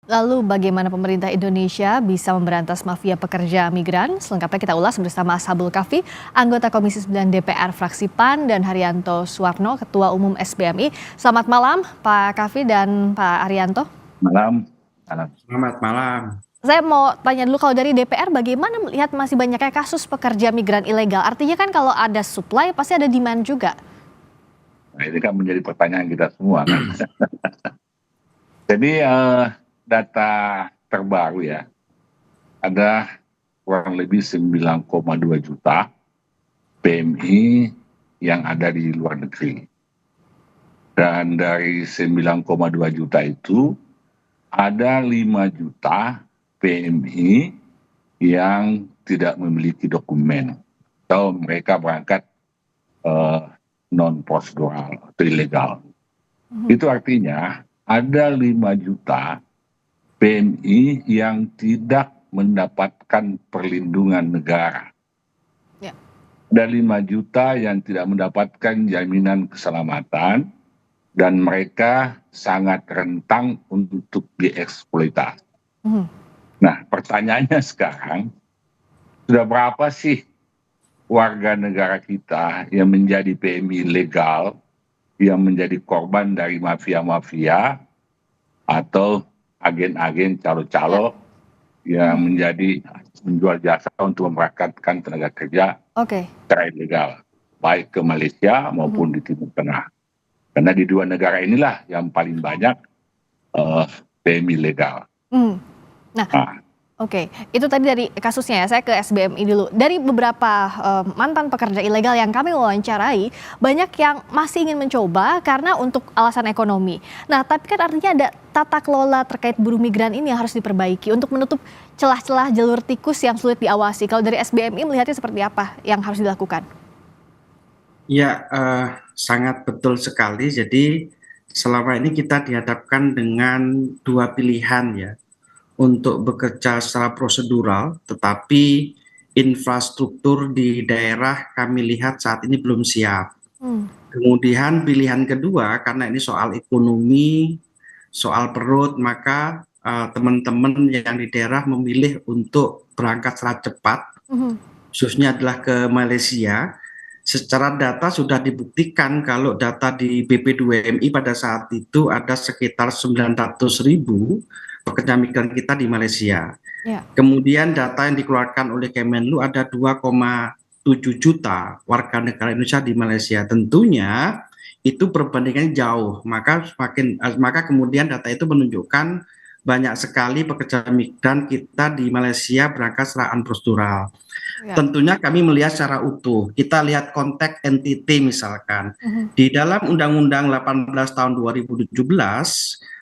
Lalu bagaimana pemerintah Indonesia bisa memberantas mafia pekerja migran? Selengkapnya kita ulas bersama Ashabul Kahfi, anggota Komisi 9 DPR fraksi PAN, dan Haryanto Suwarno, Ketua Umum SBMI. Selamat malam Pak Kahfi dan Pak Haryanto. Malam. Malam. Selamat malam. Saya mau tanya dulu, kalau dari DPR bagaimana melihat masih banyaknya kasus pekerja migran ilegal? Artinya kan kalau ada supply pasti ada demand juga. Nah, ini kan menjadi pertanyaan kita semua kan. Jadi data terbaru ya, ada kurang lebih 9,2 juta PMI yang ada di luar negeri. Dan dari 9,2 juta itu ada 5 juta PMI yang tidak memiliki dokumen atau mereka berangkat non prosedural atau ilegal. Itu artinya ada 5 juta PMI yang tidak mendapatkan perlindungan negara. Ya. Ada 5 juta yang tidak mendapatkan jaminan keselamatan dan mereka sangat rentan untuk dieksploitasi. Nah, pertanyaannya sekarang, sudah berapa sih warga negara kita yang menjadi PMI legal, yang menjadi korban dari mafia-mafia atau agen-agen calo-calo yang menjadi menjual jasa untuk memberangkatkan tenaga kerja secara ilegal, baik ke Malaysia maupun di Timur Tengah. Karena di dua negara inilah yang paling banyak PMI legal. Oke, itu tadi dari kasusnya ya. Saya ke SBMI dulu. Dari beberapa mantan pekerja ilegal yang kami wawancarai, banyak yang masih ingin mencoba karena untuk alasan ekonomi. Nah, tapi kan artinya ada tata kelola terkait buruh migran ini yang harus diperbaiki untuk menutup celah-celah jalur tikus yang sulit diawasi. Kalau dari SBMI melihatnya seperti apa yang harus dilakukan? Ya, sangat betul sekali. Jadi selama ini kita dihadapkan dengan dua pilihan ya. Untuk bekerja secara prosedural, tetapi infrastruktur di daerah kami lihat saat ini belum siap. Kemudian pilihan kedua, karena ini soal ekonomi, soal perut, maka teman-teman yang di daerah memilih untuk berangkat secara cepat, khususnya adalah ke Malaysia. Secara data sudah dibuktikan kalau data di BP2MI pada saat itu ada sekitar 900.000 pekerja migran kita di Malaysia. Kemudian data yang dikeluarkan oleh Kemenlu ada 2,7 juta warga negara Indonesia di Malaysia. Tentunya itu perbandingannya jauh. Maka kemudian data itu menunjukkan banyak sekali pekerja migran kita di Malaysia berangkat secara prosedural. Tentunya kami melihat secara utuh. Kita lihat konteks entity misalkan. Di dalam Undang-Undang 18 tahun 2017,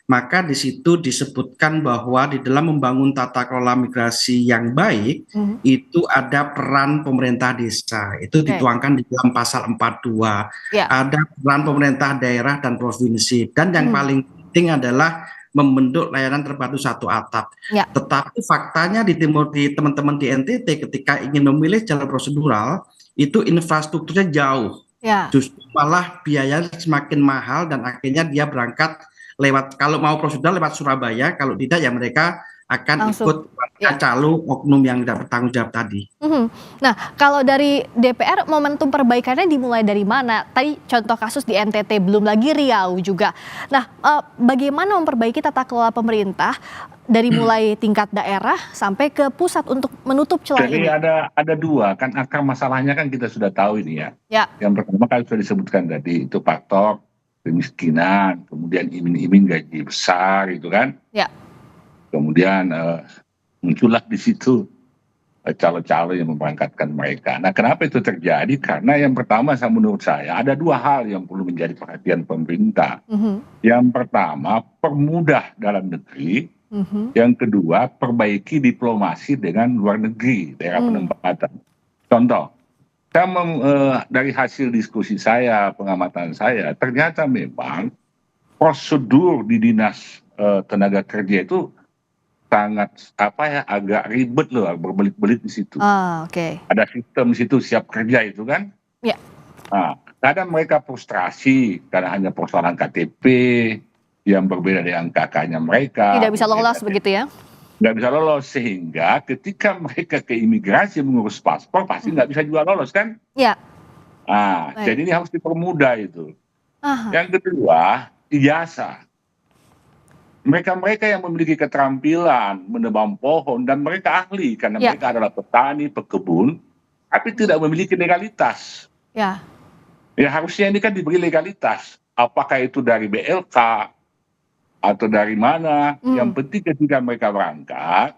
maka di situ disebutkan bahwa di dalam membangun tata kelola migrasi yang baik, itu ada peran pemerintah desa. Itu dituangkan di dalam pasal 42. Ada peran pemerintah daerah dan provinsi. Dan yang paling penting adalah membentuk layanan terpadu satu atap. Tetapi faktanya di teman-teman di NTT ketika ingin memilih jalur prosedural, itu infrastrukturnya jauh. Justru malah biayanya semakin mahal dan akhirnya dia berangkat lewat, kalau mau prosedural lewat Surabaya, kalau tidak ya mereka akan ikut calo oknum yang tidak bertanggung jawab tadi. Nah, kalau dari DPR momentum perbaikannya dimulai dari mana? Tadi contoh kasus di NTT, belum lagi Riau juga. Nah, bagaimana memperbaiki tata kelola pemerintah dari mulai tingkat daerah sampai ke pusat untuk menutup celah ini? Jadi ada dua kan, akar masalahnya kan kita sudah tahu ini ya. Yang pertama kan sudah disebutkan tadi, itu faktor kemiskinan, kemudian iming-iming gaji besar itu kan. Kemudian muncullah di situ calo-calo yang memberangkatkan mereka. Nah, kenapa itu terjadi? Karena yang pertama, menurut saya ada dua hal yang perlu menjadi perhatian pemerintah. Yang pertama, permudah dalam negeri. Yang kedua, perbaiki diplomasi dengan luar negeri, daerah penempatan. Contoh, dari hasil diskusi saya, pengamatan saya, ternyata memang prosedur di dinas tenaga kerja itu sangat agak ribet loh, berbelit-belit di situ. Ada sistem di situ siap kerja itu kan. Nah, kadang mereka frustrasi karena hanya persoalan KTP, yang berbeda dengan kakaknya mereka. Tidak bisa lolos begitu ya? Nggak bisa lolos, sehingga ketika mereka ke imigrasi mengurus paspor pasti nggak bisa juga lolos kan? Iya. Jadi ini harus dipermudah itu. Aha. Yang kedua, ijazah. Mereka-mereka yang memiliki keterampilan menebang pohon dan mereka ahli karena mereka adalah petani, pekebun, tapi tidak memiliki legalitas. Ya harusnya ini kan diberi legalitas. Apakah itu dari BLK atau dari mana? Yang penting ketika mereka berangkat,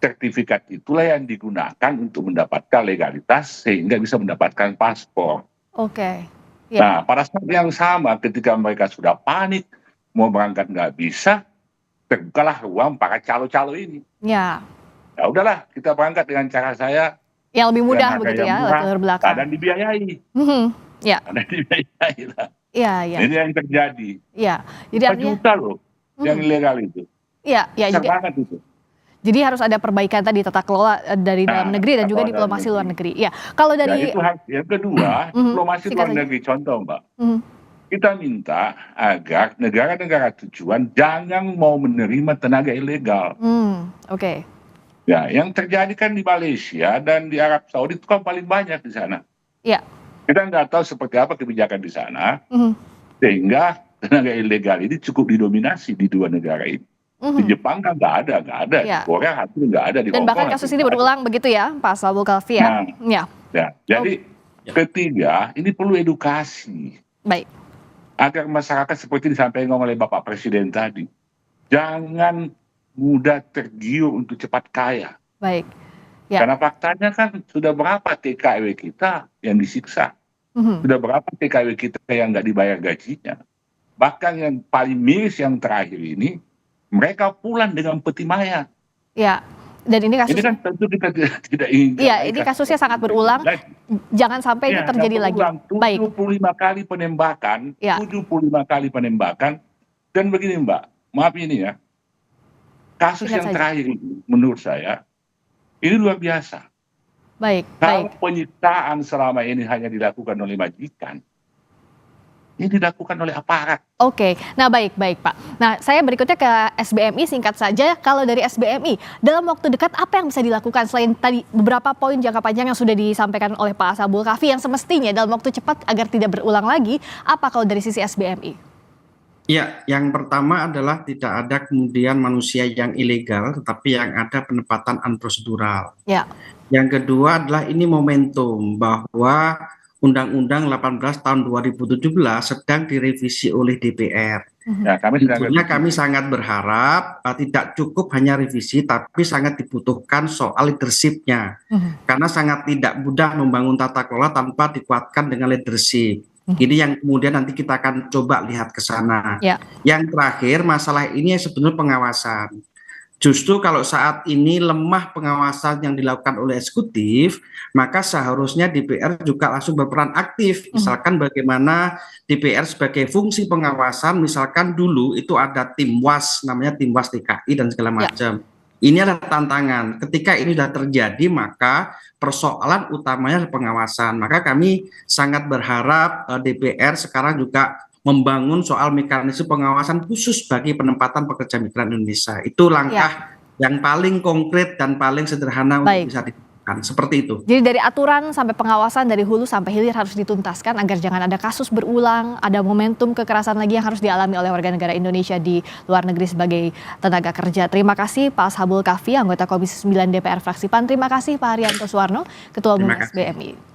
sertifikat itulah yang digunakan untuk mendapatkan legalitas sehingga bisa mendapatkan paspor. Nah, pada saat yang sama ketika mereka sudah panik, mau berangkat nggak bisa, terbukalah ruang para calo-calo ini. Ya udahlah, kita berangkat dengan cara saya. Yang lebih mudah begitu ya, latar belakang. Dan dibiayai. Kadang dibiayai lah. Ini yang terjadi. Jadi artinya juta loh yang ilegal itu. Jadi banget itu. Jadi harus ada perbaikan tadi tata kelola dari dalam negeri dan juga diplomasi luar negeri. Kalau dari itu yang kedua, diplomasi luar negeri, contoh Mbak. Kita minta agar negara-negara tujuan jangan mau menerima tenaga ilegal. Yang terjadi kan di Malaysia dan di Arab Saudi itu kan paling banyak di sana. Kita nggak tahu seperti apa kebijakan di sana, sehingga tenaga ilegal ini cukup didominasi di dua negara ini. Di Jepang kan nggak ada. Di Korea hampir nggak ada. Dan bahkan kasus ini berulang begitu ya, Pak Abu Kahfi ya. Jadi ketiga, ini perlu edukasi. Baik. Agar masyarakat seperti disampaikan oleh Bapak Presiden tadi, jangan mudah tergiur untuk cepat kaya. Karena faktanya kan sudah berapa TKW kita yang disiksa, sudah berapa TKW kita yang nggak dibayar gajinya. Bahkan yang paling miris yang terakhir ini, mereka pulang dengan peti mayat. Dan ini kasus. Ini kan tentu kita tidak ingin. Ini kasusnya sangat berulang. Jangan sampai ini terjadi lagi. 75 kali penembakan, 75 kali penembakan. Dan begini Mbak, maaf ini ya, kasus yang terakhir ini menurut saya ini luar biasa. Kalau penyiksaan selama ini hanya dilakukan oleh majikan, ini dilakukan oleh aparat. Nah baik Pak. Nah saya berikutnya ke SBMI, singkat saja. Kalau dari SBMI, dalam waktu dekat apa yang bisa dilakukan selain tadi beberapa poin jangka panjang yang sudah disampaikan oleh Pak Abu Kahfi yang semestinya dalam waktu cepat agar tidak berulang lagi, apa kalau dari sisi SBMI? Yang pertama adalah tidak ada kemudian manusia yang ilegal, tetapi yang ada penempatan unprosedural. Yang kedua adalah ini momentum bahwa Undang-Undang 18 tahun 2017 sedang direvisi oleh DPR. Kami sangat berharap tidak cukup hanya revisi, tapi sangat dibutuhkan soal leadership-nya. Karena sangat tidak mudah membangun tata kelola tanpa dikuatkan dengan leadership. Ini yang kemudian nanti kita akan coba lihat ke sana. Yang terakhir, masalah ini sebenarnya pengawasan. Justru kalau saat ini lemah pengawasan yang dilakukan oleh eksekutif, maka seharusnya DPR juga langsung berperan aktif. Misalkan bagaimana DPR sebagai fungsi pengawasan, misalkan dulu itu ada tim WAS, namanya tim WAS DKI dan segala macam. Ini adalah tantangan. Ketika ini sudah terjadi, maka persoalan utamanya adalah pengawasan. Maka kami sangat berharap DPR sekarang juga membangun soal mekanisme pengawasan khusus bagi penempatan pekerja migran Indonesia. Itu langkah yang paling konkret dan paling sederhana untuk bisa dilakukan. Seperti itu. Jadi dari aturan sampai pengawasan dari hulu sampai hilir harus dituntaskan agar jangan ada kasus berulang, ada momentum kekerasan lagi yang harus dialami oleh warga negara Indonesia di luar negeri sebagai tenaga kerja. Terima kasih Pak Abu Kahfi, anggota Komisi 9 DPR fraksi PAN. Terima kasih Pak Haryanto Suwarno, Ketua Umum SBMI.